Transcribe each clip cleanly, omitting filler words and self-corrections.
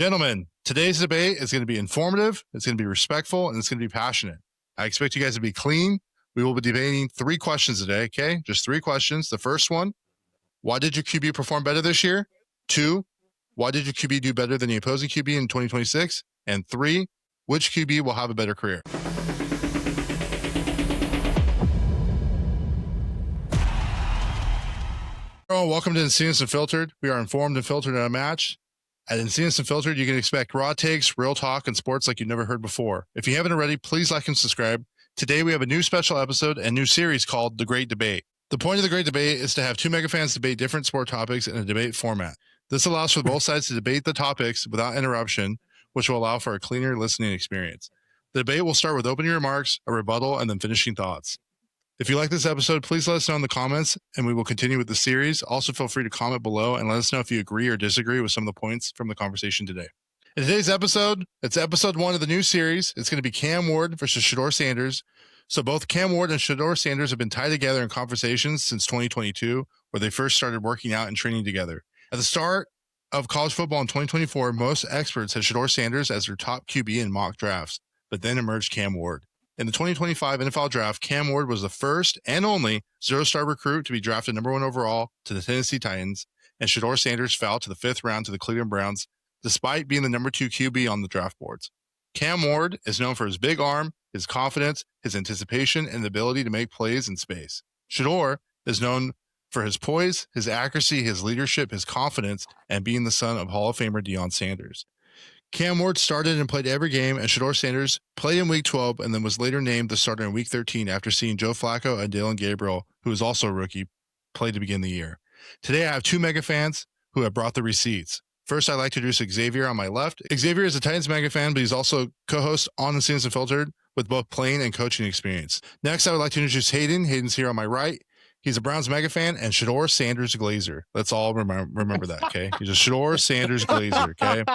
Gentlemen, today's debate is going to be informative, it's going to be respectful, and it's going to be passionate. I expect you guys to be clean. We will be debating 3 questions today, okay? Just 3 questions. The first one, why did your QB perform better this year? 2, why did your QB do better than the opposing QB in 2026? And 3, which QB will have a better career? Oh, welcome to Encinas Unfiltered. We are informed and filtered in a match. At Encinas Unfiltered, you can expect raw takes, real talk, and sports like you've never heard before. If you haven't already, please like and subscribe. Today, we have a new special episode and new series called The Great Debate. The point of The Great Debate is to have 2 mega fans debate different sport topics in a debate format. This allows for both sides to debate the topics without interruption, which will allow for a cleaner listening experience. The debate will start with opening remarks, a rebuttal, and then finishing thoughts. If you like this episode, please let us know in the comments, and we will continue with the series. Also, feel free to comment below and let us know if you agree or disagree with some of the points from the conversation today. In today's episode, it's episode 1 of the new series. It's going to be Cam Ward versus Shedeur Sanders. So both Cam Ward and Shedeur Sanders have been tied together in conversations since 2022, where they first started working out and training together. At the start of college football in 2024, most experts had Shedeur Sanders as their top QB in mock drafts, but then emerged Cam Ward. In the 2025 NFL Draft, Cam Ward was the first and only zero-star recruit to be drafted number 1 overall to the Tennessee Titans, and Shedeur Sanders fell to the 5th round to the Cleveland Browns, despite being the number 2 QB on the draft boards. Cam Ward is known for his big arm, his confidence, his anticipation, and the ability to make plays in space. Shedeur is known for his poise, his accuracy, his leadership, his confidence, and being the son of Hall of Famer Deion Sanders. Cam Ward started and played every game, and Shedeur Sanders played in Week 12 and then was later named the starter in Week 13 after seeing Joe Flacco and Dylan Gabriel, who is also a rookie, play to begin the year. Today, I have 2 mega fans who have brought the receipts. First, I'd like to introduce Xavier on my left. Xavier is a Titans mega fan, but he's also co-host on Encinas Unfiltered with both playing and coaching experience. Next, I would like to introduce Hayden. Hayden's here on my right. He's a Browns mega fan and Shedeur Sanders Glazer. Let's all remember that, okay? He's a Shedeur Sanders Glazer, okay?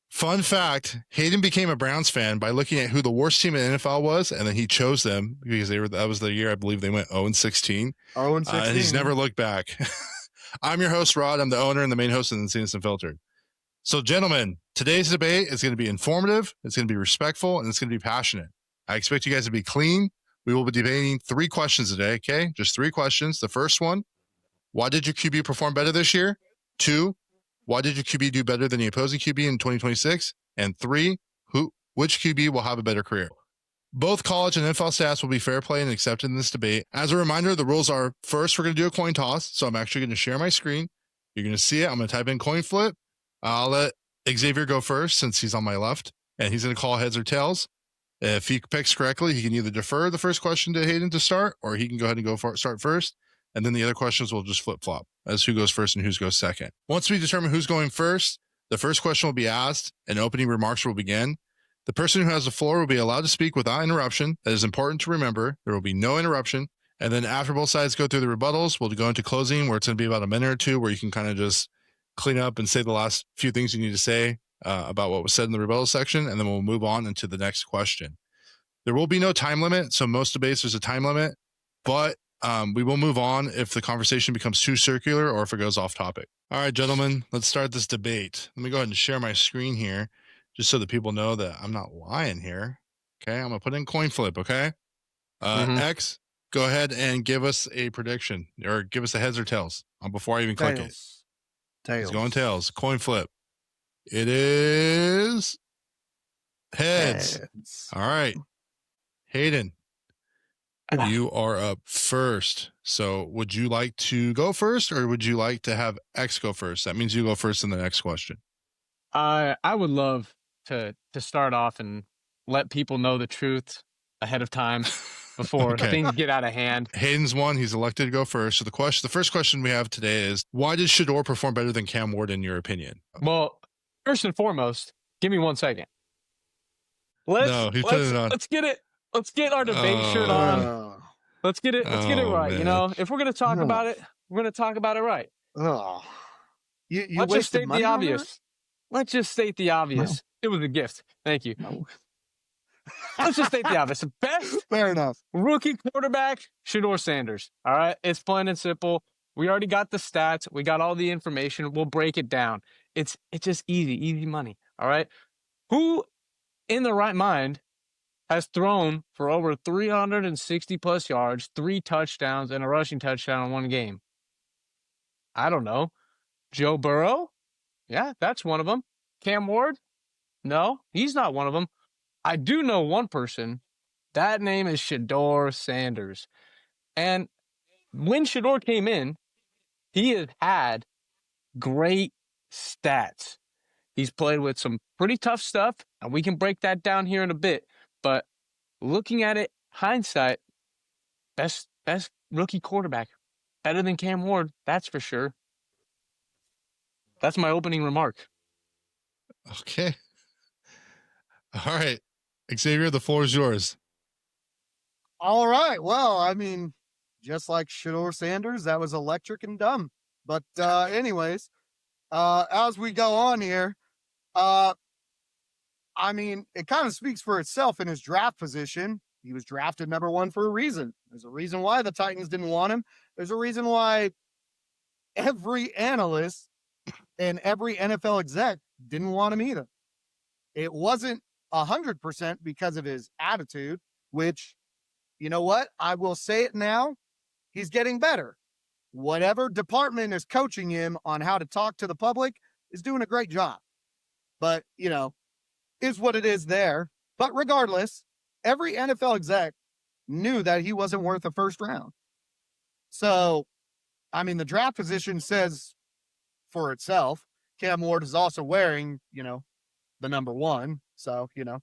Fun fact, Hayden became a Browns fan by looking at who the worst team in the NFL was, and then he chose them because that was the year I believe they went 0-16. 0-16. And he's never looked back. I'm your host, Rod. I'm the owner and the main host of Encinas Unfiltered. So, gentlemen, today's debate is going to be informative, it's going to be respectful, and it's going to be passionate. I expect you guys to be clean. We will be debating 3 questions today, okay? Just 3 questions. The first one, why did your QB perform better this year? 2, why did your QB do better than the opposing QB in 2026? And 3, which QB will have a better career? Both college and NFL stats will be fair play and accepted in this debate. As a reminder, the rules are, first, we're going to do a coin toss. So I'm actually going to share my screen. You're going to see it. I'm going to type in coin flip. I'll let Xavier go first since he's on my left, and he's going to call heads or tails. If he picks correctly, he can either defer the first question to Hayden to start, or he can go ahead and start first. And then the other questions will just flip-flop as who goes first and who goes second. Once we determine who's going first, the first question will be asked and opening remarks will begin. The person who has the floor will be allowed to speak without interruption. That is important to remember. There will be no interruption. And then after both sides go through the rebuttals, we'll go into closing where it's going to be about a minute or 2 where you can kind of just clean up and say the last few things you need to say about what was said in the rebuttal section, and then we'll move on into the next question. There will be no time limit, so most debates there's a time limit, but we will move on if the conversation becomes too circular or if it goes off topic. All right, gentlemen, let's start this debate. Let me go ahead and share my screen here just so that people know that I'm not lying here. Okay, I'm going to put in coin flip, okay? X, go ahead and give us a prediction or give us a heads or tails before I even click it. Tails. He's going tails. Coin flip. It is heads. All right. Hayden, you are up first. So would you like to go first or would you like to have X go first? That means you go first in the next question. I would love to start off and let people know the truth ahead of time before things get out of hand. Hayden's won. He's elected to go first. So the first question we have today is, why did Shedeur perform better than Cam Ward in your opinion? Well, first and foremost, give me 1 second. Let's get it. Let's get our debate shirt on. Let's get it. Let's get it right. Man. You know, if we're gonna talk about it, we're gonna talk about it right. Let's just state the obvious. Let's just state the obvious. No. It was a gift. Thank you. No. Let's just state the obvious. Best fair enough. Rookie quarterback, Shedeur Sanders. All right. It's plain and simple. We already got the stats. We got all the information. We'll break it down. It's just easy money. All right. Who in their right mind has thrown for over 360 plus yards, 3 touchdowns, and a rushing touchdown in one game? I don't know. Joe Burrow? Yeah, that's one of them. Cam Ward? No, he's not one of them. I do know one person. That name is Shedeur Sanders. And when Shedeur came in, he has had great stats. He's played with some pretty tough stuff, and we can break that down here in a bit. But looking at it, hindsight, best rookie quarterback. Better than Cam Ward, that's for sure. That's my opening remark. Okay. All right. Xavier, the floor is yours. All right. Well, I mean, just like Shedeur Sanders, that was electric and dumb. But anyways, as we go on here, I mean, it kind of speaks for itself in his draft position. He was drafted number 1 for a reason. There's a reason why the Titans didn't want him. There's a reason why every analyst and every NFL exec didn't want him either. It wasn't 100% because of his attitude, which, you know what? I will say it now. He's getting better. Whatever department is coaching him on how to talk to the public is doing a great job. But, you know, is what it is there. But regardless, every NFL exec knew that he wasn't worth a first round. So, I mean, the draft position says for itself. Cam Ward is also wearing, you know, the number 1. So, you know,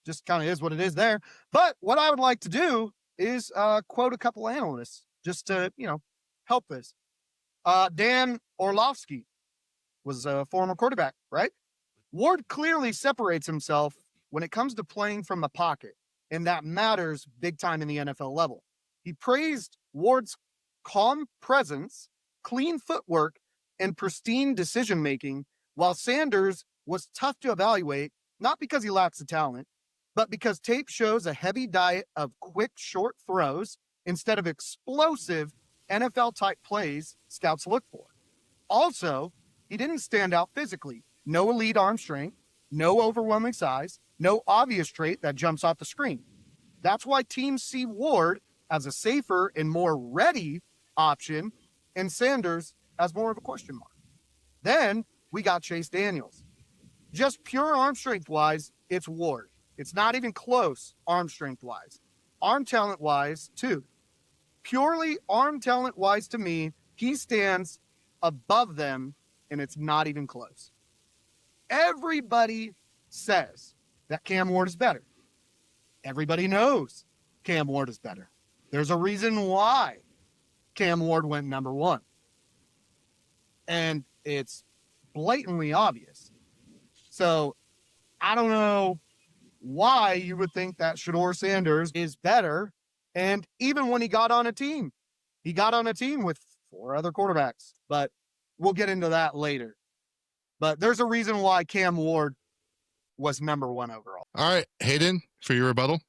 just kind of is what it is there. But what I would like to do is quote a couple analysts just to, you know, help this. Dan Orlovsky was a former quarterback, right? Ward clearly separates himself when it comes to playing from the pocket, and that matters big time in the NFL level. He praised Ward's calm presence, clean footwork, and pristine decision-making, while Sanders was tough to evaluate, not because he lacks the talent, but because tape shows a heavy diet of quick, short throws instead of explosive NFL-type plays scouts look for. Also, he didn't stand out physically. No elite arm strength, no overwhelming size, no obvious trait that jumps off the screen. That's why teams see Ward as a safer and more ready option, and Sanders as more of a question mark. Then we got Chase Daniels. Just pure arm strength-wise, it's Ward. It's not even close arm strength-wise. Arm talent-wise, too. Purely arm talent-wise, to me, he stands above them, and it's not even close. Everybody says that Cam Ward is better. Everybody knows Cam Ward is better. There's a reason why Cam Ward went number 1. And it's blatantly obvious. So I don't know why you would think that Shedeur Sanders is better. And even when he got on a team with 4 other quarterbacks. But we'll get into that later. But there's a reason why Cam Ward was number 1 overall. All right, Hayden, for your rebuttal.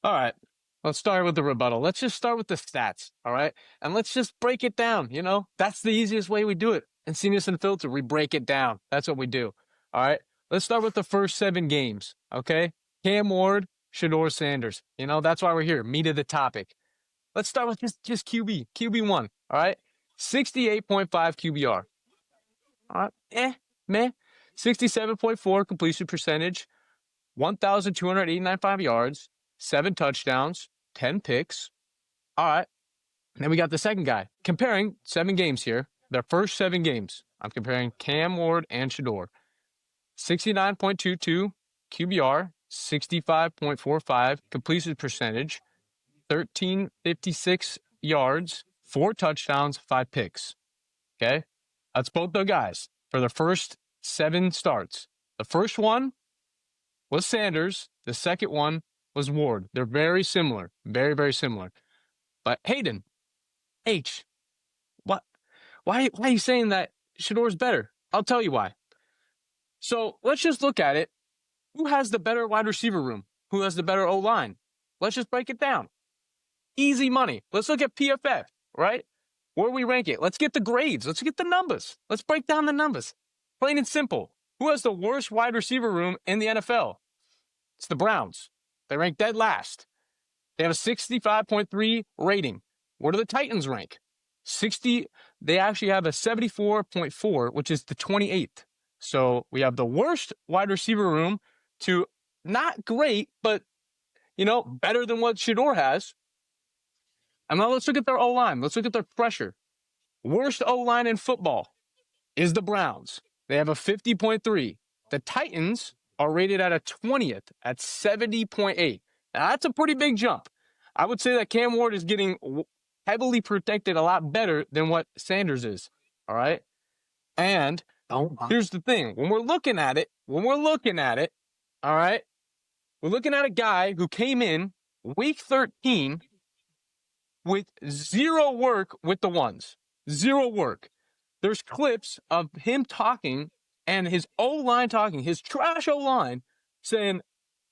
All right. Let's start with the rebuttal. Let's just start with the stats, all right? And let's just break it down, you know? That's the easiest way we do it. Encinas Unfiltered, we break it down. That's what we do, all right? Let's start with the first 7 games, okay? Cam Ward, Shedeur Sanders. You know, that's why we're here, meat of the topic. Let's start with just QB1, all right? 68.5 QBR. All right, meh. 67.4 completion percentage, 1,289 yards, 7 touchdowns, 10 picks. All right. And then we got the second guy. Comparing 7 games here. Their first 7 games. I'm comparing Cam Ward and Shedeur. 69.22 QBR, 65.45 completion percentage, 1,356 yards, 4 touchdowns, 5 picks. Okay? That's both the guys for their first 7 starts. The first one was Sanders. The second one was Ward. They're very similar. Very, very similar. But Hayden, what? Why are you saying that Shedeur's better? I'll tell you why. So let's just look at it. Who has the better wide receiver room? Who has the better O-line? Let's just break it down. Easy money. Let's look at PFF, right? Where we rank it? Let's get the grades. Let's get the numbers. Let's break down the numbers. Plain and simple. Who has the worst wide receiver room in the NFL? It's the Browns. They rank dead last. They have a 65.3 rating. Where do the Titans rank? 60. They actually have a 74.4, which is the 28th. So we have the worst wide receiver room to not great, but, better than what Shedeur has. And now let's look at their O-line. Let's look at their pressure. Worst O-line in football is the Browns. They have a 50.3. The Titans are rated at a 20th at 70.8. Now, that's a pretty big jump. I would say that Cam Ward is getting heavily protected a lot better than what Sanders is. All right. And here's the thing. When we're looking at it, all right, we're looking at a guy who came in week 13 with zero work with the ones. Zero work. There's clips of him talking and his O-line talking, his trash O-line, saying,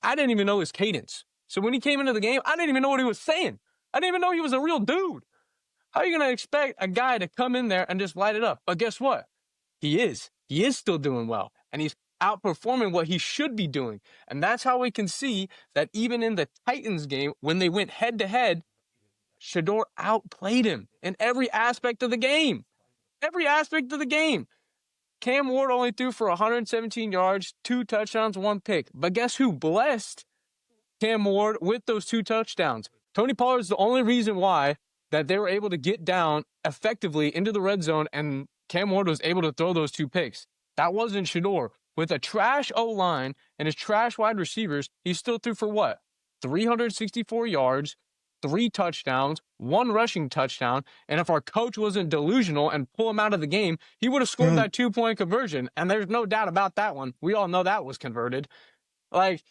I didn't even know his cadence. So when he came into the game, I didn't even know what he was saying. I didn't even know he was a real dude. How are you going to expect a guy to come in there and just light it up? But guess what? He is. He is still doing well. And he's outperforming what he should be doing. And that's how we can see that even in the Titans game, when they went head-to-head, Shedeur outplayed him in every aspect of the game. Every aspect of the game. Cam Ward only threw for 117 yards, 2 touchdowns, 1 pick. But guess who blessed Cam Ward with those 2 touchdowns? Tony Pollard is the only reason why that they were able to get down effectively into the red zone, and Cam Ward was able to throw those 2 picks. That wasn't Shedeur. With a trash O-line and his trash wide receivers, he still threw for what? 364 yards, 3 touchdowns, 1 rushing touchdown, and if our coach wasn't delusional and pull him out of the game, he would have scored that 2-point conversion, and there's no doubt about that one. We all know that was converted. Like,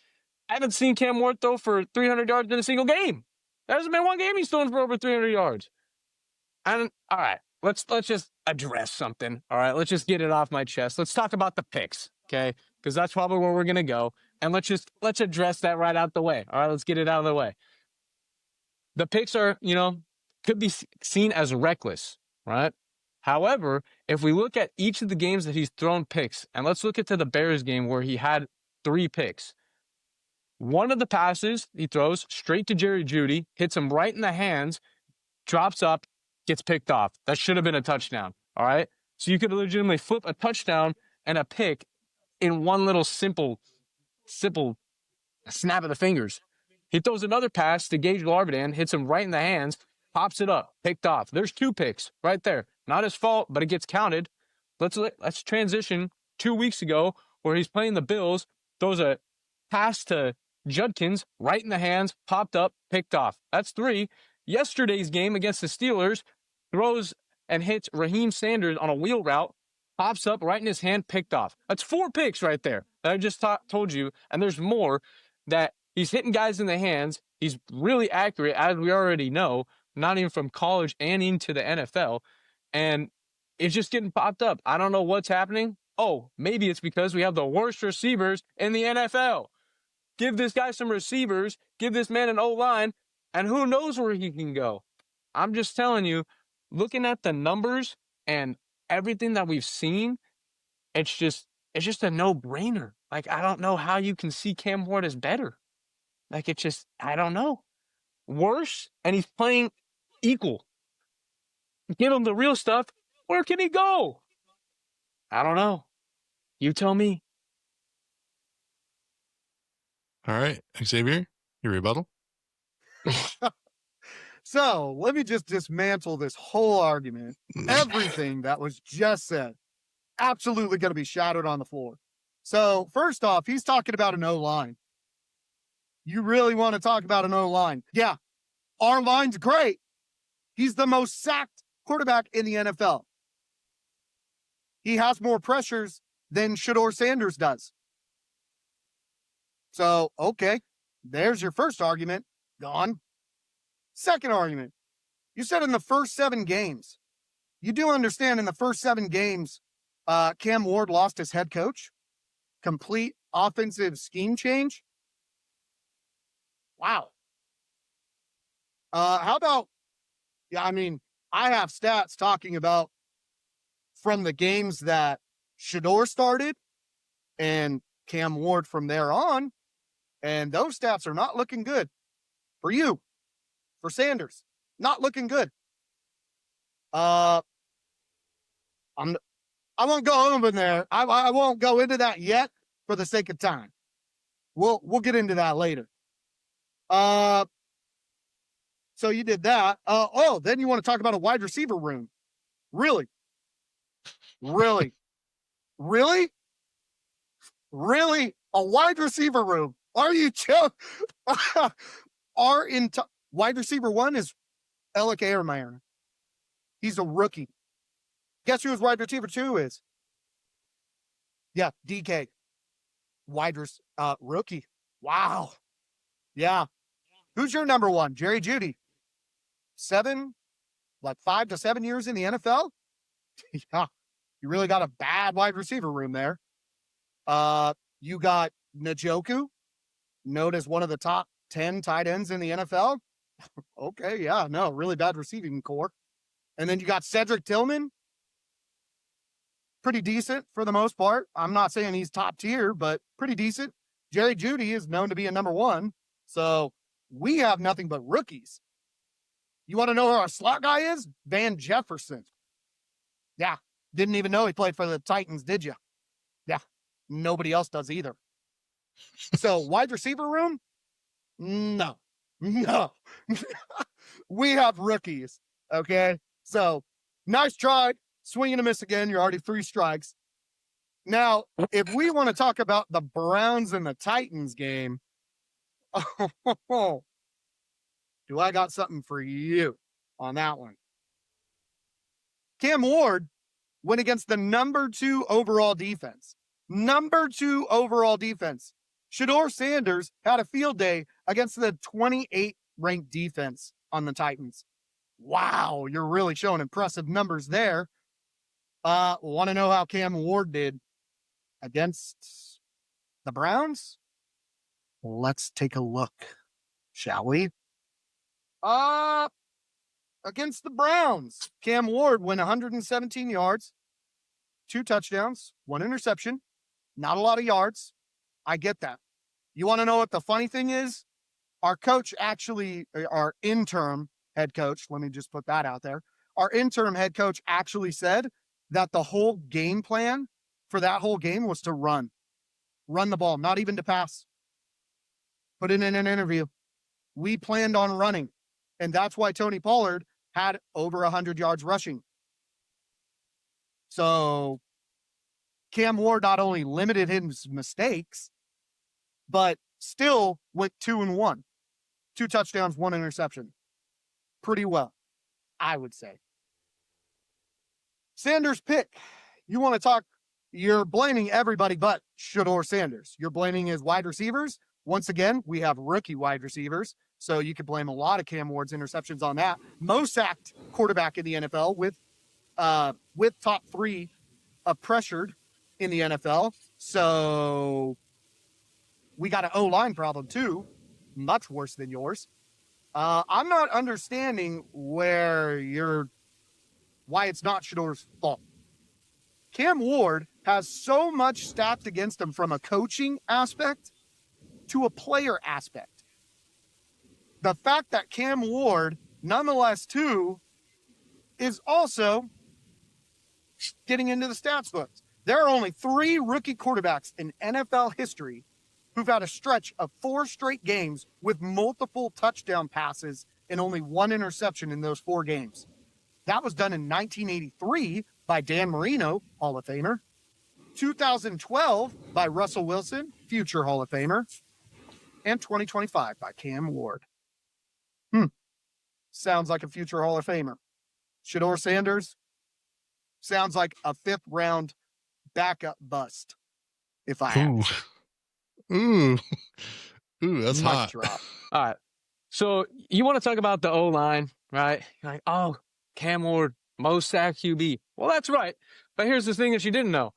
I haven't seen Cam Ward throw for 300 yards in a single game. There hasn't been one game he's thrown for over 300 yards. And, all right, let's just address something, all right? Let's just get it off my chest. Let's talk about the picks, okay? Because that's probably where we're going to go, and let's address that right out the way, all right? Let's get it out of the way. The picks are, could be seen as reckless, right? However, if we look at each of the games that he's thrown picks, and let's look at the Bears game where he had 3 picks. One of the passes he throws straight to Jerry Jeudy, hits him right in the hands, drops up, gets picked off. That should have been a touchdown, all right? So you could legitimately flip a touchdown and a pick in one little simple snap of the fingers. He throws another pass to Gage Larvidan, hits him right in the hands, pops it up, picked off. There's 2 picks right there. Not his fault, but it gets counted. Let's transition 2 weeks ago where he's playing the Bills, throws a pass to Judkins right in the hands, popped up, picked off. That's 3. Yesterday's game against the Steelers, throws and hits Raheem Sanders on a wheel route, pops up right in his hand, picked off. That's 4 picks right there that I just told you, and there's more that he's hitting guys in the hands. He's really accurate, as we already know, not even from college and into the NFL. And it's just getting popped up. I don't know what's happening. Oh, maybe it's because we have the worst receivers in the NFL. Give this guy some receivers, give this man an O-line, and who knows where he can go. I'm just telling you, looking at the numbers and everything that we've seen, it's just a no-brainer. Like, I don't know how you can see Cam Ward as better. Like, I don't know. Worse, and he's playing equal. Give him the real stuff. Where can he go? I don't know. You tell me. All right, Xavier, your rebuttal. So let me just dismantle this whole argument. Everything that was just said, absolutely going to be shouted on the floor. So first off, he's talking about an O-line. You really want to talk about an O-line? Yeah, our line's great. He's the most sacked quarterback in the NFL. He has more pressures than Shedeur Sanders does. So, okay, there's your first argument. Gone. Second argument. You said in the first 7 games. You do understand in the first 7 games, Cam Ward lost his head coach? Complete offensive scheme change? Wow. How about, I have stats talking about from the games that Shedeur started and Cam Ward from there on, and those stats are not looking good for you, for Sanders. Not looking good. I won't go over there. I won't go into that yet for the sake of time. We'll get into that later. So you did that. Then you want to talk about a wide receiver room. Really? Really? Really? Really? A wide receiver room? Are you joking? Wide receiver one is Alec Airmeyer. He's a rookie. Guess who his wide receiver two is? Yeah, DK. Rookie. Wow. Yeah. Who's your number one? Jerry Jeudy. 5 to 7 years in the NFL? Yeah. You really got a bad wide receiver room there. You got Njoku, known as one of the top 10 tight ends in the NFL. Okay, yeah, no, really bad receiving core. And then you got Cedric Tillman. Pretty decent for the most part. I'm not saying he's top tier, but pretty decent. Jerry Jeudy is known to be a number one. So we have nothing but rookies. You want to know who our slot guy is? Van Jefferson. Yeah, didn't even know he played for the Titans, did you? Yeah, nobody else does either. So wide receiver room? No. We have rookies, okay? So nice try. Swing and a miss again. You're already 3 strikes. Now, if we want to talk about the Browns and the Titans game, do I got something for you on that one? Cam Ward went against the number 2 overall defense. Number 2 overall defense. Shedeur Sanders had a field day against the 28th ranked defense on the Titans. Wow, you're really showing impressive numbers there. Want to know how Cam Ward did against the Browns? Let's take a look, shall we? Against the Browns, Cam Ward went 117 yards, 2 touchdowns, 1 interception. Not a lot of yards. I get that. You want to know what the funny thing is? Our interim head coach, let me just put that out there. Our interim head coach actually said that the whole game plan for that whole game was to run the ball, not even to pass. Put it in an interview. We planned on running, and that's why Tony Pollard had over 100 yards rushing. So Cam Ward not only limited his mistakes, but still went 2-1. 2 touchdowns, 1 interception. Pretty well, I would say. Sanders pick. You want to talk, you're blaming everybody but Shedeur Sanders. You're blaming his wide receivers. Once again, we have rookie wide receivers, so you could blame a lot of Cam Ward's interceptions on that. Most sacked quarterback in the NFL with top 3 pressured in the NFL. So we got an O-line problem too, much worse than yours. I'm not understanding why it's not Shedeur's fault. Cam Ward has so much stacked against him from a coaching aspect to a player aspect. The fact that Cam Ward, nonetheless, too, is also getting into the stats books. There are only 3 rookie quarterbacks in NFL history who've had a stretch of 4 straight games with multiple touchdown passes and only 1 interception in those 4 games. That was done in 1983 by Dan Marino, Hall of Famer. 2012 by Russell Wilson, future Hall of Famer. And 2025 by Cam Ward. Sounds like a future Hall of Famer. Shedeur Sanders sounds like a 5th round backup bust, if I have to say. Ooh, that's hot. Drop. All right. So you want to talk about the O-line, right? You're like, oh, Cam Ward, most sack QB. Well, that's right. But here's the thing that you didn't know.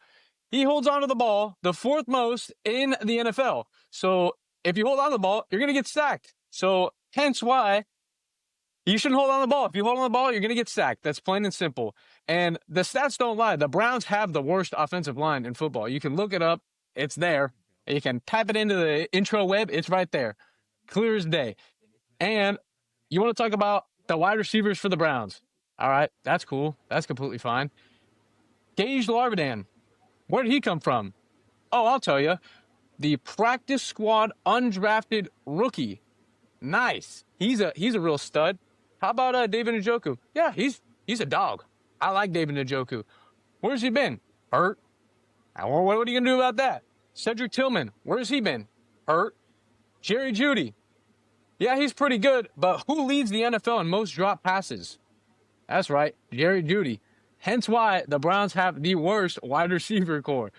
He holds onto the ball the 4th most in the NFL. So if you hold on to the ball, you're going to get sacked. So hence why You shouldn't hold on the ball. If you hold on the ball, you're going to get sacked. That's plain and simple. And the stats don't lie. The Browns have the worst offensive line in football. You can look it up. It's there. You can type it into the intro web. It's right there. Clear as day. And you want to talk about the wide receivers for the Browns. All right, that's cool. That's completely fine. Gage Larvidan, where did he come from? Oh, I'll tell you. The practice squad undrafted rookie. Nice. He's a real stud. How about David Njoku? Yeah, he's a dog. I like David Njoku. Where's he been? Hurt. Well, what are you gonna do about that? Cedric Tillman, where's he been? Hurt. Jerry Jeudy. Yeah, he's pretty good, but who leads the NFL in most drop passes? That's right, Jerry Jeudy. Hence why the Browns have the worst wide receiver core.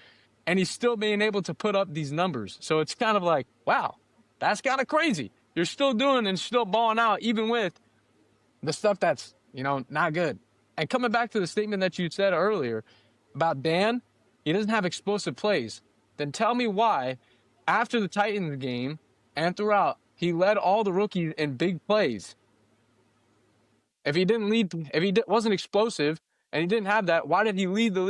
And he's still being able to put up these numbers. So it's kind of like, wow, that's kind of crazy. You're still doing and still balling out, even with the stuff that's, not good. And coming back to the statement that you said earlier about Dan, he doesn't have explosive plays. Then tell me why, after the Titans game and throughout, he led all the rookies in big plays. If he wasn't explosive and he didn't have that, why did he lead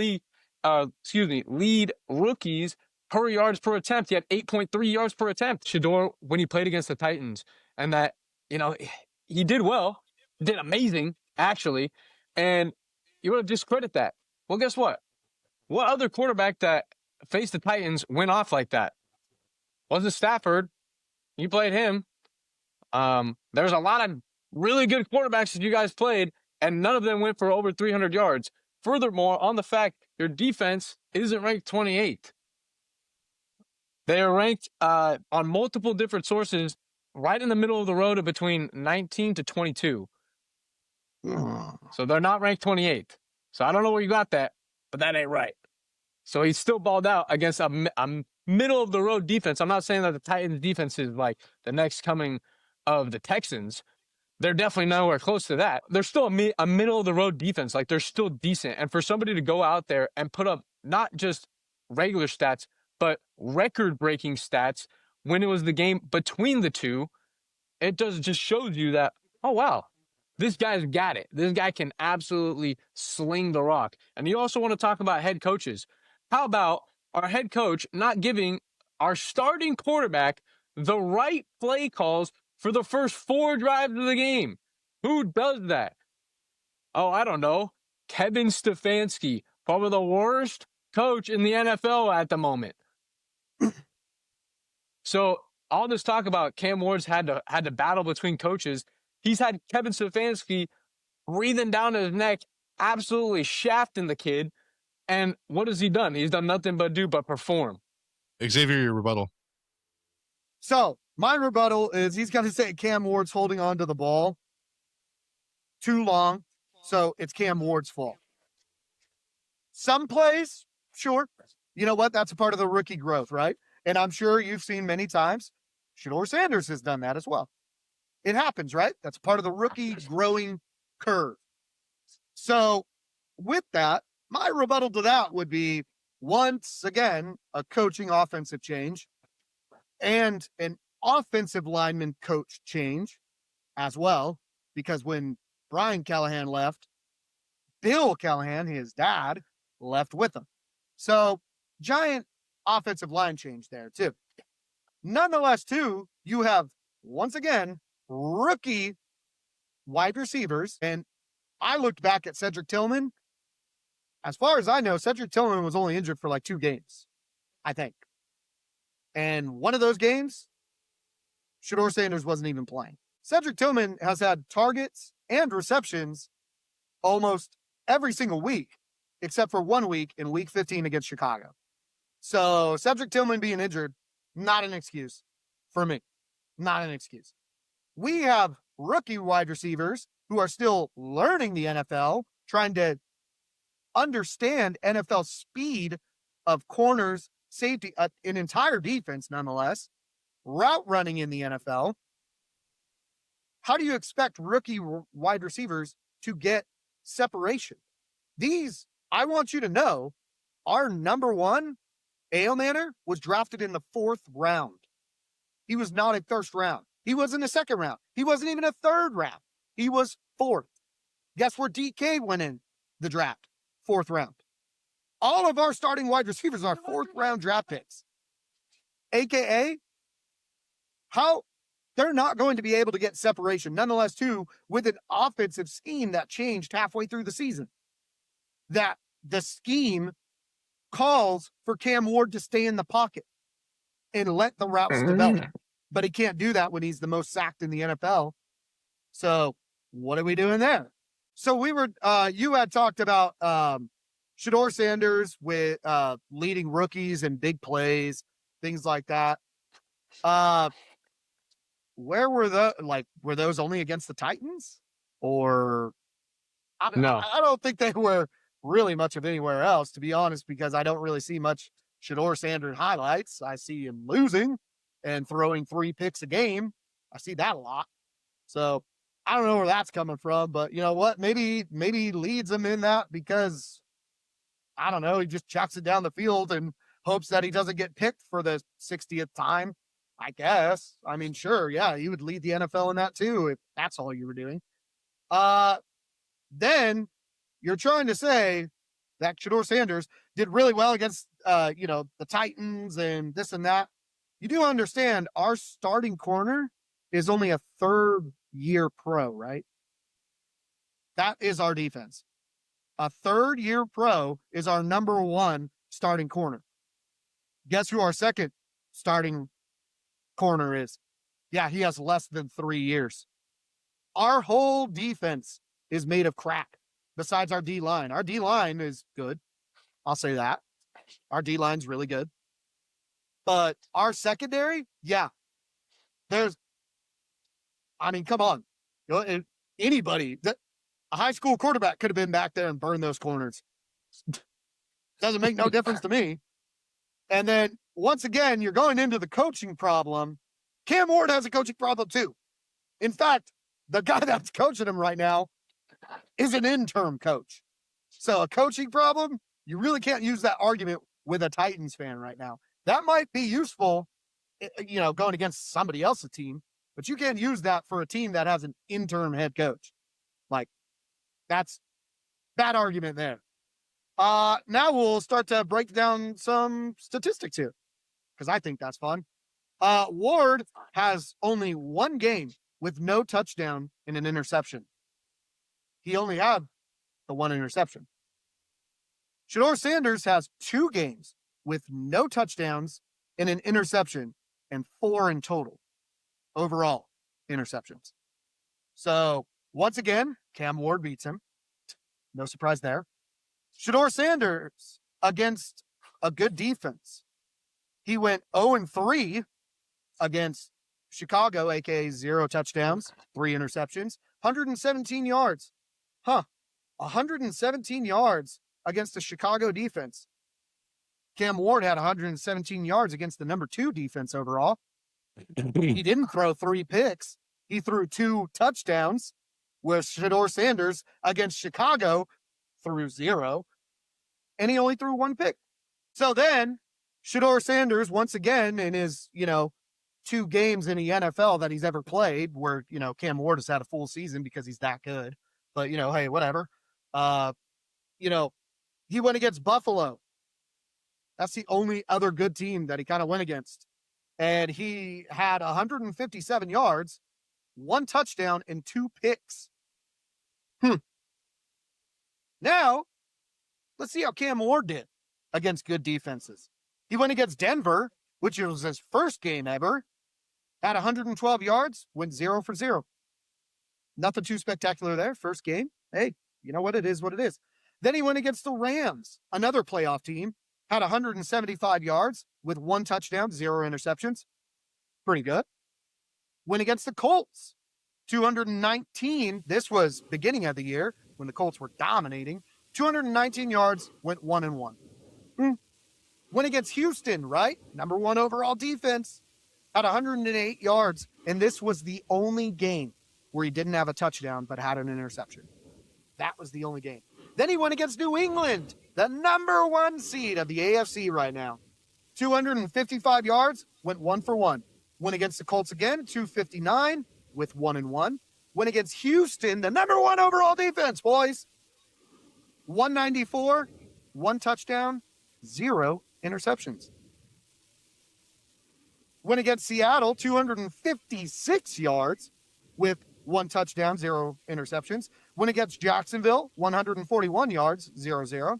rookies per yards per attempt? He had 8.3 yards per attempt. Shedeur, when he played against the Titans, and that, he did well, did amazing, actually, and you want to discredit that. Well, guess what? What other quarterback that faced the Titans went off like that? Wasn't Stafford. You played him. There's a lot of really good quarterbacks that you guys played, and none of them went for over 300 yards. Furthermore, on the fact your defense isn't ranked 28th. They are ranked on multiple different sources right in the middle of the road of between 19 to 22. So they're not ranked 28th. So I don't know where you got that, but that ain't right. So he's still balled out against a middle of the road defense. I'm not saying that the Titans defense is like the next coming of the Texans. They're definitely nowhere close to that. They're still a middle of the road defense. Like, they're still decent. And for somebody to go out there and put up not just regular stats, but record breaking stats when it was the game between the two, it just shows you that, oh, wow, this guy's got it. This guy can absolutely sling the rock. And you also want to talk about head coaches. How about our head coach not giving our starting quarterback the right play calls for the first 4 drives of the game? Who does that? Oh, I don't know. Kevin Stefanski, probably the worst coach in the NFL at the moment. So all this talk about Cam Ward's had to battle between coaches. He's had Kevin Stefanski breathing down his neck, absolutely shafting the kid. And what has he done? He's done nothing but perform. Xavier, your rebuttal. So my rebuttal is he's got to say Cam Ward's holding on to the ball too long, so it's Cam Ward's fault. Some plays, sure. You know what? That's a part of the rookie growth, right? And I'm sure you've seen many times Shedeur Sanders has done that as well. It happens, right? That's part of the rookie growing curve. So with that, my rebuttal to that would be, once again, a coaching offensive change and an offensive lineman coach change as well, because when Brian Callahan left, Bill Callahan, his dad, left with him. So giant offensive line change there too. Nonetheless, too, you have, once again, rookie wide receivers. And I looked back at Cedric Tillman. As far as I know, Cedric Tillman was only injured for like 2 games, I think. And one of those games, Shedeur Sanders wasn't even playing. Cedric Tillman has had targets and receptions almost every single week, except for 1 week in week 15 against Chicago. So Cedric Tillman being injured, not an excuse for me. Not an excuse. We have rookie wide receivers who are still learning the NFL, trying to understand NFL speed of corners, safety, an entire defense nonetheless, route running in the NFL. How do you expect rookie wide receivers to get separation? These, I want you to know, our number one, Ailmanor, was drafted in the 4th round. He was not a first round. He wasn't a second round. He wasn't even a 3rd round. He was 4th. Guess where DK went in the draft? 4th round. All of our starting wide receivers are 4th round draft picks. AKA, how they're not going to be able to get separation, nonetheless, too, with an offensive scheme that changed halfway through the season. That the scheme calls for Cam Ward to stay in the pocket and let the routes develop. But he can't do that when he's the most sacked in the NFL. So what are we doing there? So we were, you had talked about Shedeur Sanders with leading rookies and big plays, things like that. Where were were those only against the Titans? Or No. I don't think they were really much of anywhere else, to be honest, because I don't really see much Shedeur Sanders highlights. I see him losing and throwing 3 picks a game. I see that a lot. So I don't know where that's coming from, but you know what? Maybe he leads them in that because I don't know. He just chucks it down the field and hopes that he doesn't get picked for the 60th time. I guess. I mean, sure, yeah, you would lead the NFL in that too if that's all you were doing. Then you're trying to say that Shedeur Sanders did really well against, the Titans and this and that. You do understand our starting corner is only a 3rd-year pro, right? That is our defense. A 3rd-year pro is our number 1 starting corner. Guess who our 2nd starting corner is? Yeah, he has less than 3 years. Our whole defense is made of crap, besides our D-line. Our D-line is good. I'll say that. Our D-line's really good. But our secondary, yeah. Come on. Anybody, a high school quarterback could have been back there and burned those corners. Doesn't make no difference to me. And then, once again, you're going into the coaching problem. Cam Ward has a coaching problem, too. In fact, the guy that's coaching him right now is an interim coach. So a coaching problem, you really can't use that argument with a Titans fan right now. That might be useful, going against somebody else's team, but you can't use that for a team that has an interim head coach. Like, that's bad argument there. Now we'll start to break down some statistics here, because I think that's fun. Ward has only 1 game with no touchdown and an interception. He only had the 1 interception. Shedeur Sanders has 2 games with no touchdowns and an interception, and 4 in total overall interceptions. So once again, Cam Ward beats him. No surprise there. Shedeur Sanders against a good defense. He went 0-3 against Chicago, aka 0 touchdowns, 3 interceptions, 117 yards. 117 yards against the Chicago defense. Cam Ward had 117 yards against the number 2 defense overall. He didn't throw 3 picks. He threw 2 touchdowns, where Shedeur Sanders against Chicago threw 0, and he only threw 1 pick. So then, Shedeur Sanders, once again, in his, 2 games in the NFL that he's ever played, where, Cam Ward has had a full season because he's that good. But, hey, whatever. He went against Buffalo. That's the only other good team that he kind of went against. And he had 157 yards, 1 touchdown, and 2 picks. Now, let's see how Cam Ward did against good defenses. He went against Denver, which was his first game ever, had 112 yards, went 0 for 0. Nothing too spectacular there. First game. Hey, you know what? It is what it is. Then he went against the Rams, another playoff team, had 175 yards with 1 touchdown, 0 interceptions. Pretty good. Went against the Colts, 219. This was beginning of the year when the Colts were dominating. 219 yards, went 1-1. Went against Houston, right? Number 1 overall defense, had 108 yards. And this was the only game where he didn't have a touchdown but had an interception. That was the only game. Then he went against New England, the number 1 seed of the AFC right now. 255 yards, went 1 for 1. Went against the Colts again, 259 with 1-1. went against Houston, the number 1 overall defense, boys. 194, 1 touchdown, 0 interceptions. Went against Seattle, 256 yards with 1 touchdown, 0 interceptions. Went against Jacksonville, 141 yards, 0-0.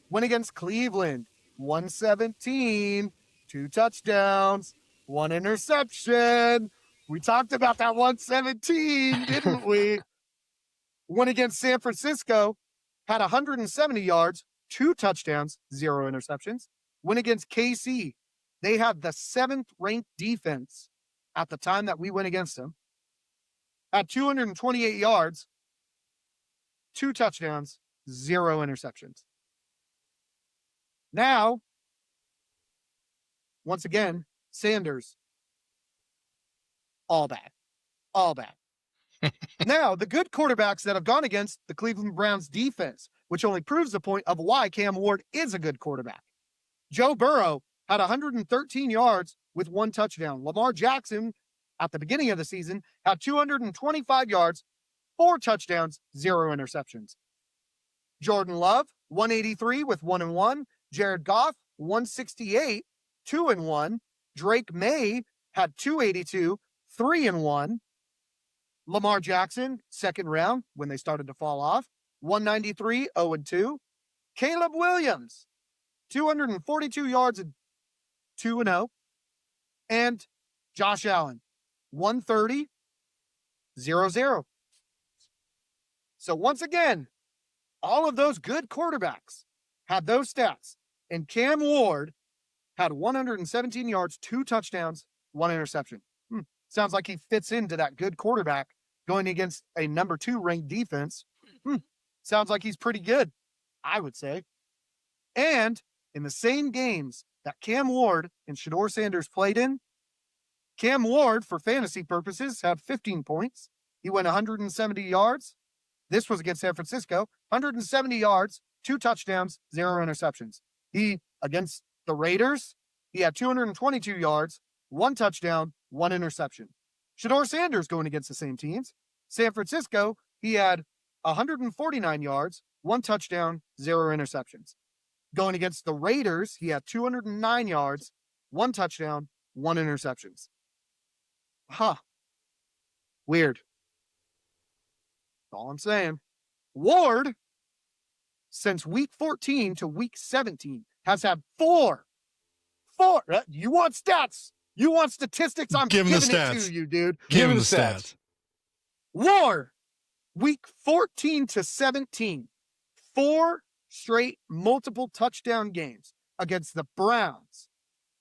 Went against Cleveland, 117, 2 touchdowns, 1 interception. We talked about that 117, didn't we? Went against San Francisco, had 170 yards, 2 touchdowns, 0 interceptions. Went against KC. They had the 7th ranked defense at the time that we went against them. Had 228 yards, 2 touchdowns, 0 interceptions. Now, once again, Sanders, all bad. All bad. Now, the good quarterbacks that have gone against the Cleveland Browns defense, which only proves the point of why Cam Ward is a good quarterback. Joe Burrow had 113 yards with 1 touchdown. Lamar Jackson, at the beginning of the season, had 225 yards, 4 touchdowns, 0 interceptions. Jordan Love, 183 with 1-1. Jared Goff, 168, 2-1. Drake May had 282, 3-1. Lamar Jackson, 2nd round, when they started to fall off, 193, 0-2. Caleb Williams, 242 yards and 2-0. And Josh Allen, 130, 0-0. So once again, all of those good quarterbacks had those stats. And Cam Ward had 117 yards, 2 touchdowns, 1 interception. Sounds like he fits into that good quarterback going against a number 2 ranked defense. Sounds like he's pretty good, I would say. And in the same games that Cam Ward and Shedeur Sanders played in, Cam Ward, for fantasy purposes, had 15 points. He went 170 yards. This was against San Francisco. 170 yards, 2 touchdowns, 0 interceptions. He, against the Raiders, he had 222 yards, 1 touchdown, 1 interception. Shedeur Sanders going against the same teams. San Francisco, he had 149 yards, 1 touchdown, 0 interceptions. Going against the Raiders, he had 209 yards, 1 touchdown, 1 interceptions. Weird. That's all I'm saying. Ward, since week 14 to week 17, has had 4. You want stats? You want statistics? I'm Give him the giving it stats. to you, dude. Give him the stats. Ward, week 14 to 17, 4 straight multiple touchdown games against the Browns,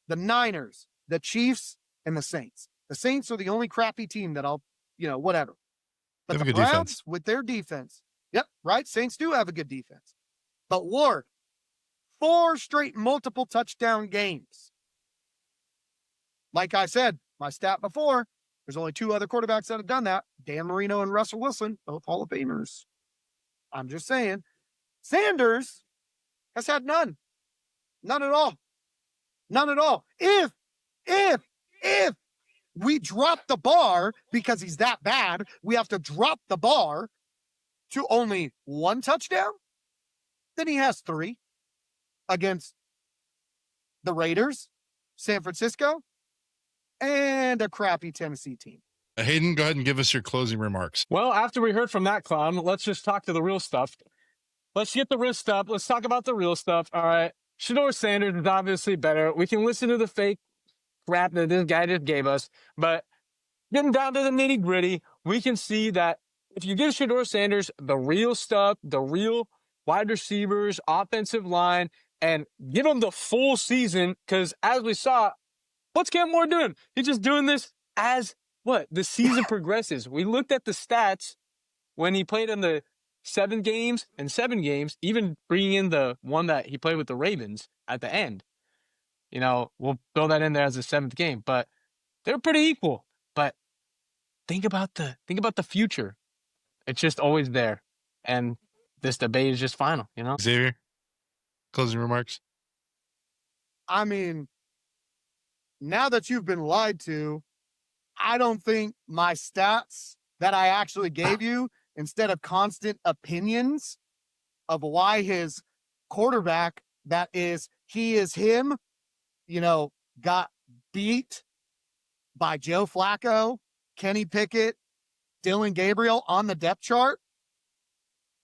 the Niners, the Chiefs, and the Saints. The Saints are the only crappy team that whatever. But the Browns, defense. with their defense, yep, right, Saints do have a good defense. But Ward, 4 straight multiple touchdown games. Like I said, my stat before, there's only 2 other quarterbacks that have done that. Dan Marino and Russell Wilson, both Hall of Famers. I'm just saying. Sanders has had none. None at all. None at all. If we drop the bar, because he's that bad, we have to drop the bar to only 1 touchdown, then he has 3 against the Raiders, San Francisco, and a crappy Tennessee team. Hayden, go ahead and give us your closing remarks. Well, after we heard from that clown, let's just talk to the real stuff. Let's get the real stuff. Let's talk about the real stuff. All right. Shedeur Sanders is obviously better. We can listen to the fake crap that this guy just gave us, but getting down to the nitty gritty, we can see that if you give Shedeur Sanders the real stuff, the real wide receivers, offensive line, and give him the full season, because as we saw, what's Cam Ward doing? He's just doing this as the season progresses. We looked at the stats when he played in the 7 games, even bringing in the one that he played with the Ravens at the end. We'll throw that in there as the 7th game, but they're pretty equal. But think about the future. It's just always there. And this debate is just final, Xavier, closing remarks. I mean, now that you've been lied to, I don't think my stats that I actually gave you instead of constant opinions of why his quarterback he is him, got beat by Joe Flacco, Kenny Pickett, Dylan Gabriel on the depth chart.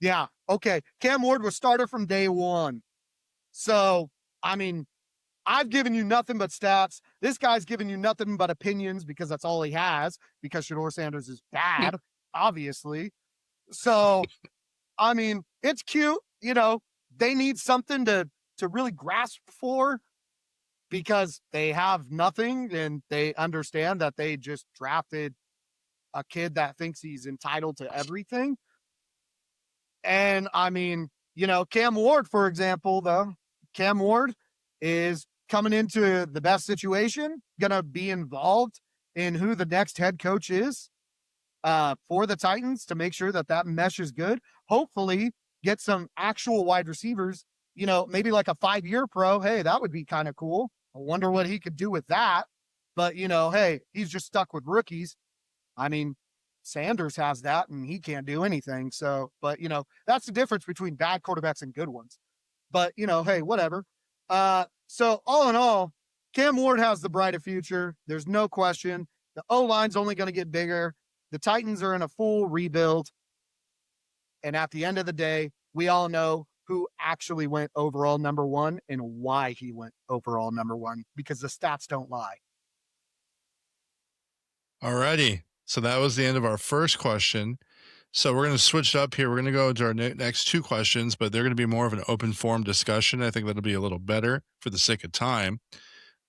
Yeah, okay. Cam Ward was starter from day one. So, I mean, I've given you nothing but stats. This guy's given you nothing but opinions because that's all he has, because Shedeur Sanders is bad, obviously. So, I mean, it's cute. They need something to really grasp for because they have nothing and they understand that they just drafted a kid that thinks he's entitled to everything. And I mean, Cam Ward, for example, though, Cam Ward is coming into the best situation, going to be involved in who the next head coach is for the Titans to make sure that mesh is good. Hopefully get some actual wide receivers, maybe like a 5-year pro. Hey, that would be kind of cool. I wonder what he could do with that. But, hey, he's just stuck with rookies. I mean, Sanders has that and he can't do anything. So, but, that's the difference between bad quarterbacks and good ones. But, hey, whatever. So all in all, Cam Ward has the brighter future. There's no question. The O-line's only going to get bigger. The Titans are in a full rebuild. And at the end of the day, we all know who actually went overall number one and why he went overall number one, because the stats don't lie. All righty. So that was the end of our first question. So we're going to switch it up here. We're going to go into our next two questions, but they're going to be more of an open forum discussion. I think that'll be a little better for the sake of time.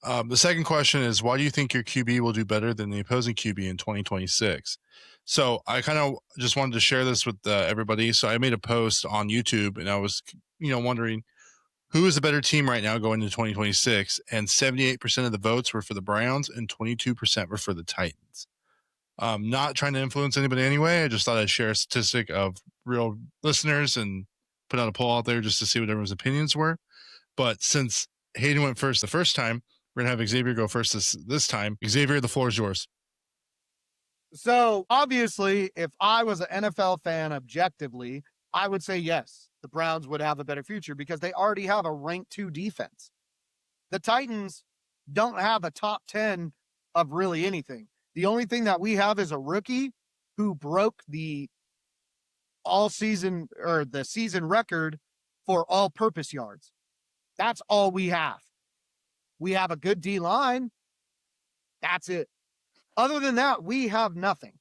The second question is, why do you think your QB will do better than the opposing QB in 2026? So I kind of just wanted to share this with everybody. So I made a post on YouTube and I was, wondering who is a better team right now going into 2026. And 78% of the votes were for the Browns and 22% were for the Titans. Not trying to influence anybody anyway. I just thought I'd share a statistic of real listeners and put out a poll out there just to see what everyone's opinions were. But since Hayden went first the first time, we're going to have Xavier go first this time. Xavier, the floor is yours. So obviously, if I was an NFL fan objectively, I would say yes, the Browns would have a better future because they already have a ranked 2 defense. The Titans don't have a top 10 of really anything. The only thing that we have is a rookie who broke the season record for all-purpose yards. That's all we have. We have a good D-line. That's it. Other than that, we have nothing.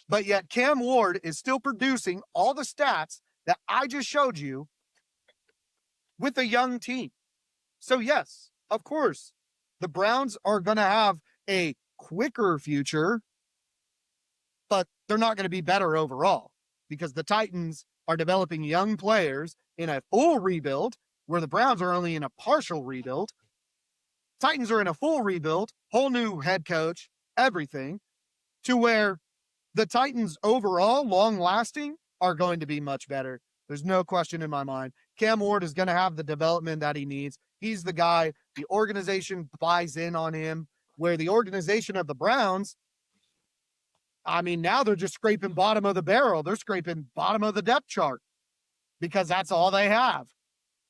But yet Cam Ward is still producing all the stats that I just showed you with a young team. So yes, of course, the Browns are going to have a quicker future, but they're not going to be better overall because the Titans are developing young players in a full rebuild where the Browns are only in a partial rebuild. Titans are in a full rebuild, whole new head coach, everything, to where the Titans overall, long lasting, are going to be much better. There's no question in my mind. Cam Ward is going to have the development that he needs. He's the guy. The organization buys in on him, where the organization of the Browns, I mean, now they're just scraping bottom of the barrel. They're scraping bottom of the depth chart because that's all they have.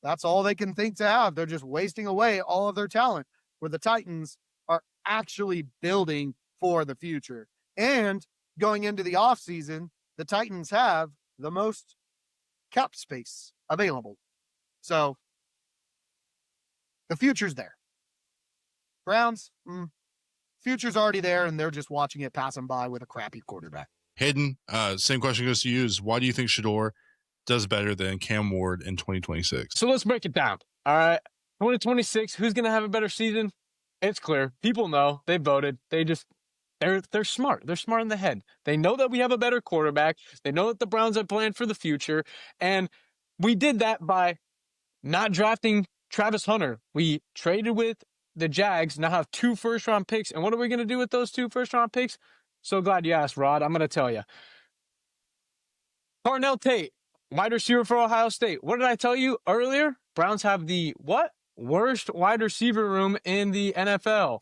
That's all they can think to have. They're just wasting away all of their talent, where the Titans are actually building for the future. And going into the offseason, the Titans have the most cap space available. So the future's there. Browns, future's already there, and they're just watching it pass them by with a crappy quarterback. Hayden, same question goes to you. Is why do you think Shedeur does better than Cam Ward in 2026? So let's break it down. All right. 2026, who's going to have a better season? It's clear. People know. They voted. They're smart. They're smart in the head. They know that we have a better quarterback. They know that the Browns have planned for the future. And we did that by not drafting Travis Hunter. We traded with the Jags, now have 2 first-round picks. And what are we going to do with those 2 first-round picks? So glad you asked, Rod. I'm going to tell you. Parnell Tate, wide receiver for Ohio State. What did I tell you earlier? Browns have the what? Worst wide receiver room in the NFL.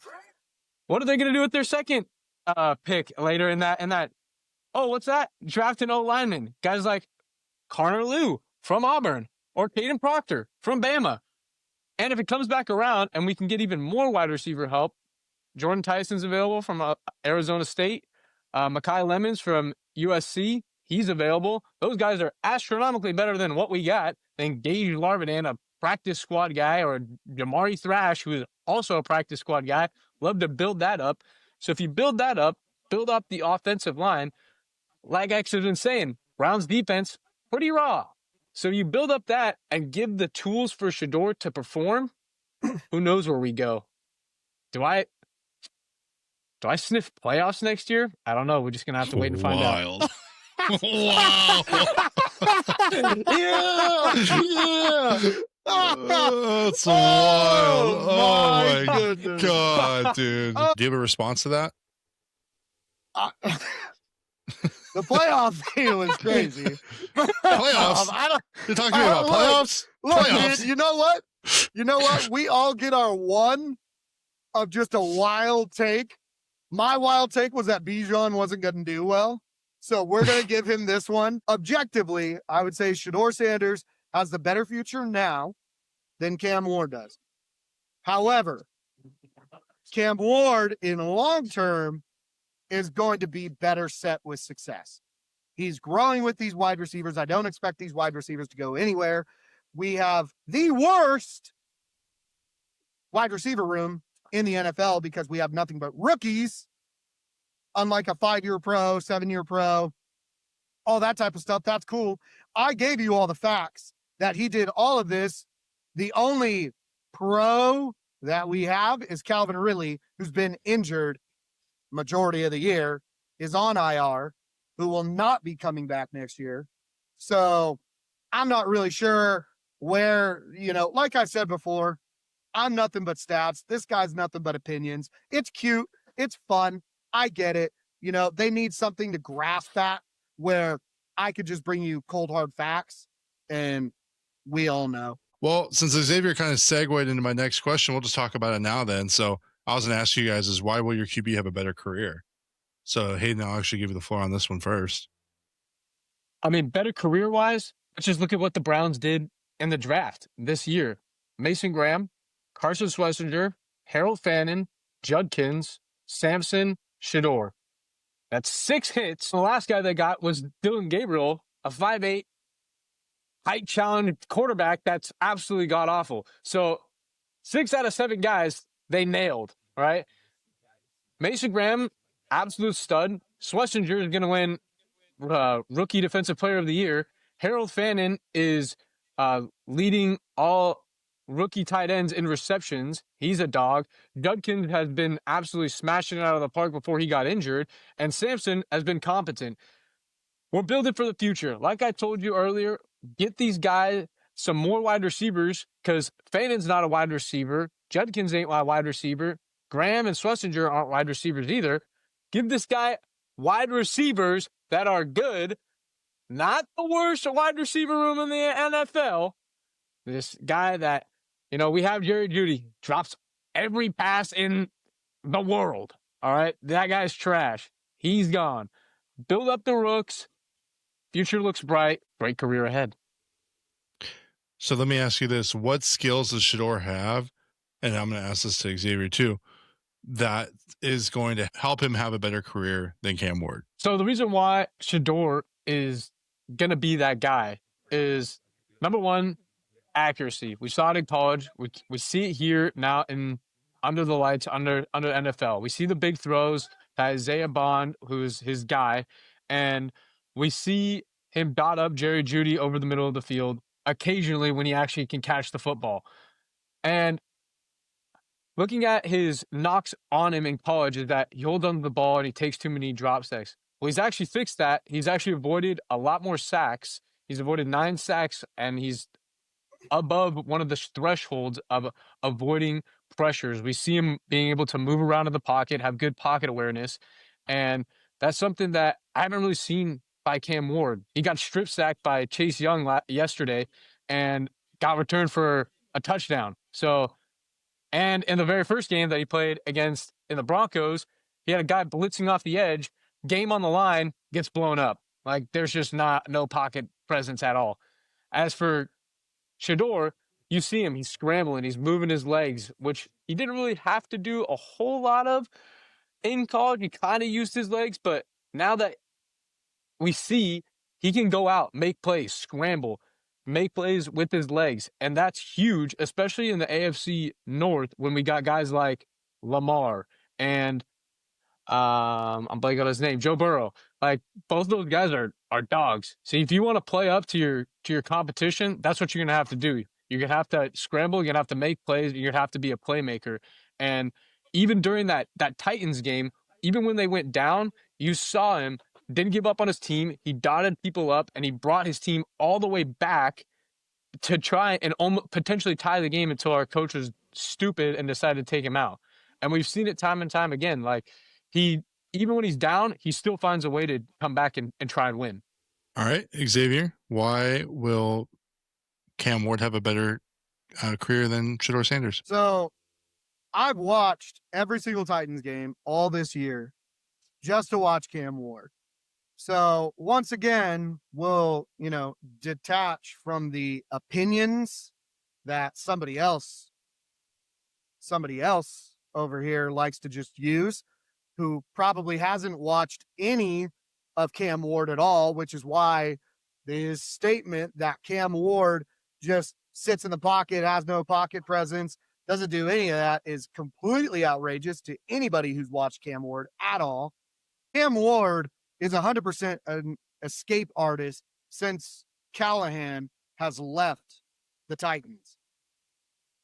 What are they going to do with their second pick later in that Oh, what's that? Draft an O lineman. Guys like Connor Liu from Auburn or Caden Proctor from Bama. And if it comes back around and we can get even more wide receiver help, Jordan Tyson's available from Arizona State. Mekhi Lemons from USC, he's available. Those guys are astronomically better than what we got. Then Gage Larvidan, a practice squad guy, or Jamari Thrash, who is also a practice squad guy. Love to build that up. So if you build that up, build up the offensive line, like X has been saying, Browns defense, pretty raw. So you build up that and give the tools for Shedeur to perform, who knows where we go. Do I sniff playoffs next year? I don't know. We're just going to have to wait and find out. Wow. Yeah. That's wild. Oh my goodness. God, dude. Do you have a response to that? The playoff thing was crazy. Playoffs? You're talking to me about playoffs? Look, Playoffs. man, you know what? You know what? We all get our one of just a wild take. My wild take was that Bijan wasn't going to do well. So we're going to give him this one. Objectively, I would say Shedeur Sanders has the better future now than Cam Ward does. However, Cam Ward in long term is going to be better set with success. He's growing with these wide receivers. I don't expect these wide receivers to go anywhere. We have the worst wide receiver room in the NFL because we have nothing but rookies, unlike a 5-year pro, 7-year pro, all that type of stuff. That's cool. I gave you all the facts that he did all of this. The only pro that we have is Calvin Ridley, who's been injured majority of the year, is on IR, who will not be coming back next year. So I'm not really sure where, like I said before, I'm nothing but stats. This guy's nothing but opinions. It's cute. It's fun. I get it. They need something to grasp that where I could just bring you cold, hard facts, and we all know. Well, since Xavier kind of segued into my next question, we'll just talk about it now then. So I was going to ask you guys is why will your QB have a better career? So Hayden, I'll actually give you the floor on this one first. I mean, better career-wise, let's just look at what the Browns did in the draft this year. Mason Graham, Carson Schlesinger, Harold Fannin, Judkins, Sampson, Shedeur. That's 6 hits. The last guy they got was Dylan Gabriel, a 5'8", height challenge quarterback that's absolutely god-awful. So 6 out of 7 guys they nailed, right? Mason Graham, absolute stud. Schlesinger is going to win Rookie Defensive Player of the Year. Harold Fannin is leading all rookie tight ends in receptions. He's a dog. Judkins has been absolutely smashing it out of the park before he got injured. And Sampson has been competent. We're building for the future. Like I told you earlier, get these guys some more wide receivers because Fannin's not a wide receiver. Judkins ain't a wide receiver. Graham and Schlesinger aren't wide receivers either. Give this guy wide receivers that are good, not the worst wide receiver room in the NFL. This guy that, we have Jerry Jeudy, drops every pass in the world. All right? That guy's trash. He's gone. Build up the rooks. Future looks bright. Great career ahead. So let me ask you this. What skills does Shedeur have? And I'm going to ask this to Xavier too. That is going to help him have a better career than Cam Ward. So the reason why Shedeur is going to be that guy is, number one, accuracy. We saw it in college. We see it here now in under the lights, under NFL. We see the big throws to Isaiah Bond, who's his guy, and we see him dot up Jerry Jeudy over the middle of the field occasionally when he actually can catch the football. And looking at his knocks on him in college is that he holds onto the ball and he takes too many drop sacks. Well, he's actually fixed that. He's actually avoided a lot more sacks. He's avoided 9 sacks, and he's above one of the thresholds of avoiding pressures. We see him being able to move around in the pocket, have good pocket awareness, and that's something that I haven't really seen by Cam Ward. He got strip sacked by Chase Young yesterday and got returned for a touchdown. So, and in the very first game that he played against in the Broncos, he had a guy blitzing off the edge, game on the line, gets blown up. Like there's just no pocket presence at all. As for Shedeur, you see him, he's scrambling, he's moving his legs, which he didn't really have to do a whole lot of in college. He kind of used his legs, but now that we see he can go out, make plays, scramble, make plays with his legs. And that's huge, especially in the AFC North when we got guys like Lamar and I'm blanking on his name, Joe Burrow. Like both those guys are dogs. So if you want to play up to your competition, that's what you're gonna have to do. You're gonna have to scramble, you're gonna have to make plays, you're gonna have to be a playmaker. And even during that Titans game, even when they went down, you saw him didn't give up on his team. He dotted people up and he brought his team all the way back to try and potentially tie the game until our coach was stupid and decided to take him out. And we've seen it time and time again. Like he, even when he's down, he still finds a way to come back and try and win. All right, Xavier, why will Cam Ward have a better career than Shedeur Sanders? So I've watched every single Titans game all this year just to watch Cam Ward. So once again, we'll, detach from the opinions that somebody else over here likes to just use, who probably hasn't watched any of Cam Ward at all, which is why his statement that Cam Ward just sits in the pocket, has no pocket presence, doesn't do any of that is completely outrageous to anybody who's watched Cam Ward at all. Cam Ward is 100% an escape artist since Callahan has left the Titans.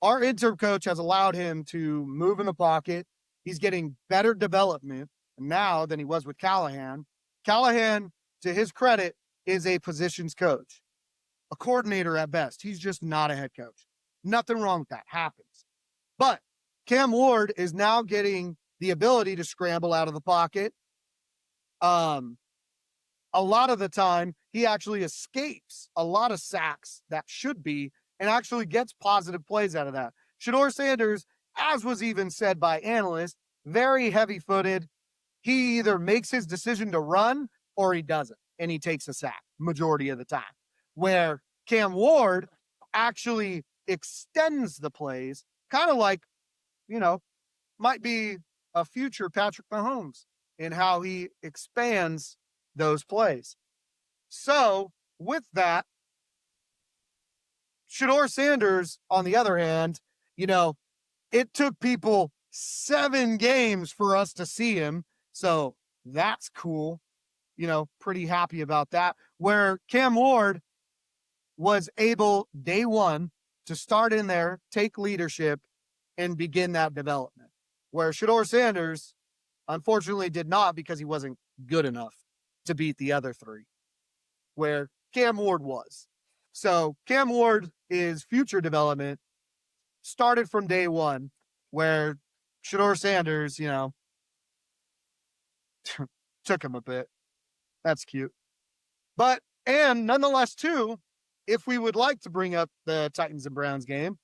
Our interim coach has allowed him to move in the pocket. He's getting better development now than he was with Callahan. Callahan, to his credit, is a positions coach, a coordinator at best. He's just not a head coach. Nothing wrong with that. Happens. But Cam Ward is now getting the ability to scramble out of the pocket. A lot of the time, he actually escapes a lot of sacks that should be and actually gets positive plays out of that. Shedeur Sanders, as was even said by analysts, very heavy-footed. He either makes his decision to run or he doesn't, and he takes a sack majority of the time. Where Cam Ward actually extends the plays, kind of like, might be a future Patrick Mahomes in how he expands those plays. So, with that, Shedeur Sanders, on the other hand, it took people 7 games for us to see him. So that's cool. Pretty happy about that. Where Cam Ward was able, day one, to start in there, take leadership, and begin that development. Where Shedeur Sanders, unfortunately, did not because he wasn't good enough to beat the other 3. Where Cam Ward was. So Cam Ward is future development, started from day one, where Shedeur Sanders, took him a bit. That's cute. And nonetheless, too, if we would like to bring up the Titans and Browns game,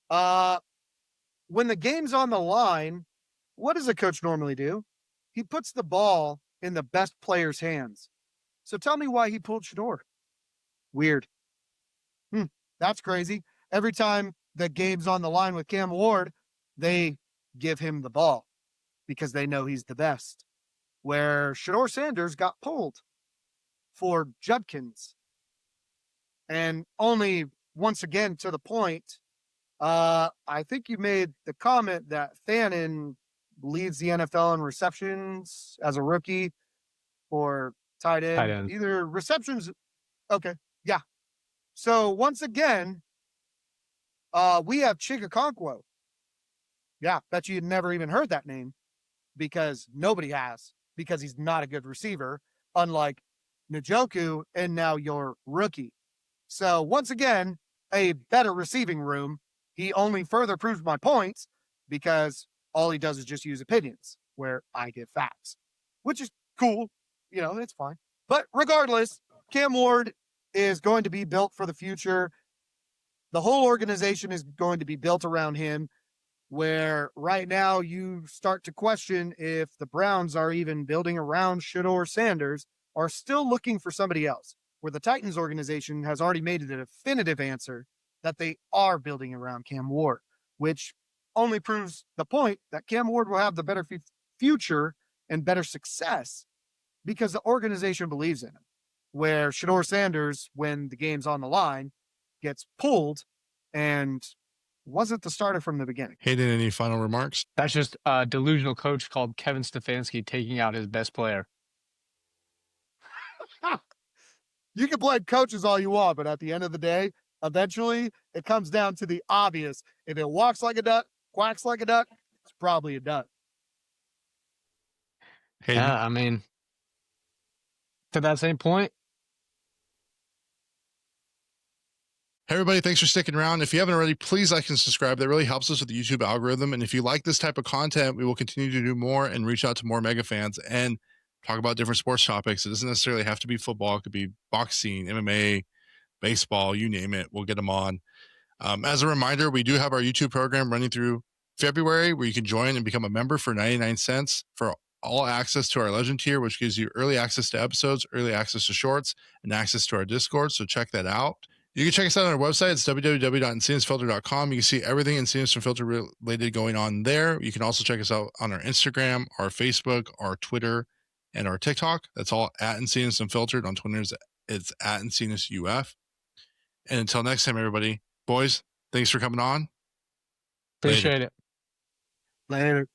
when the game's on the line, what does a coach normally do? He puts the ball in the best player's hands. So tell me why he pulled Shedeur. Weird. That's crazy. Every time the game's on the line with Cam Ward, they give him the ball because they know he's the best. Where Shedeur Sanders got pulled for Judkins. And only, once again, to the point, I think you made the comment that Fannin leads the NFL in receptions as a rookie or tight end. Either receptions. Okay. Yeah. So once again, we have Chigakonkwo. Yeah, bet you'd never even heard that name because nobody has, because he's not a good receiver, unlike Njoku and now your rookie. So once again, a better receiving room. He only further proves my points because all he does is just use opinions where I give facts, which is cool. It's fine. But regardless, Cam Ward is going to be built for the future. The whole organization is going to be built around him. where right now you start to question if the Browns are even building around Shedeur Sanders or still looking for somebody else, where the Titans organization has already made it a definitive answer that they are building around Cam Ward, which only proves the point that Cam Ward will have the better future and better success because the organization believes in him. Where Shedeur Sanders, when the game's on the line, gets pulled and wasn't the starter from the beginning. Hayden, any final remarks? That's just a delusional coach called Kevin Stefanski taking out his best player. You can blame coaches all you want, but at the end of the day, eventually it comes down to the obvious. If it walks like a duck, quacks like a duck, it's probably a duck. Hayden? Yeah, I mean, to that same point, Hey, everybody, thanks for sticking around. If you haven't already, please like and subscribe. That really helps us with the YouTube algorithm. And if you like this type of content, we will continue to do more and reach out to more mega fans and talk about different sports topics. It doesn't necessarily have to be football. It could be boxing, MMA, baseball, you name it. We'll get them on. As a reminder, we do have our YouTube program running through February where you can join and become a member for 99 cents for all access to our legend tier, which gives you early access to episodes, early access to shorts, and access to our Discord. So check that out. You can check us out on our website. It's www.encinasfiltered.com. You can see everything Encinas Unfiltered related going on there. You can also check us out on our Instagram, our Facebook, our Twitter, and our TikTok. That's all at Encinas Unfiltered. On Twitter, it's at Encinas UF. And until next time, everybody, boys, thanks for coming on. appreciate it. Later.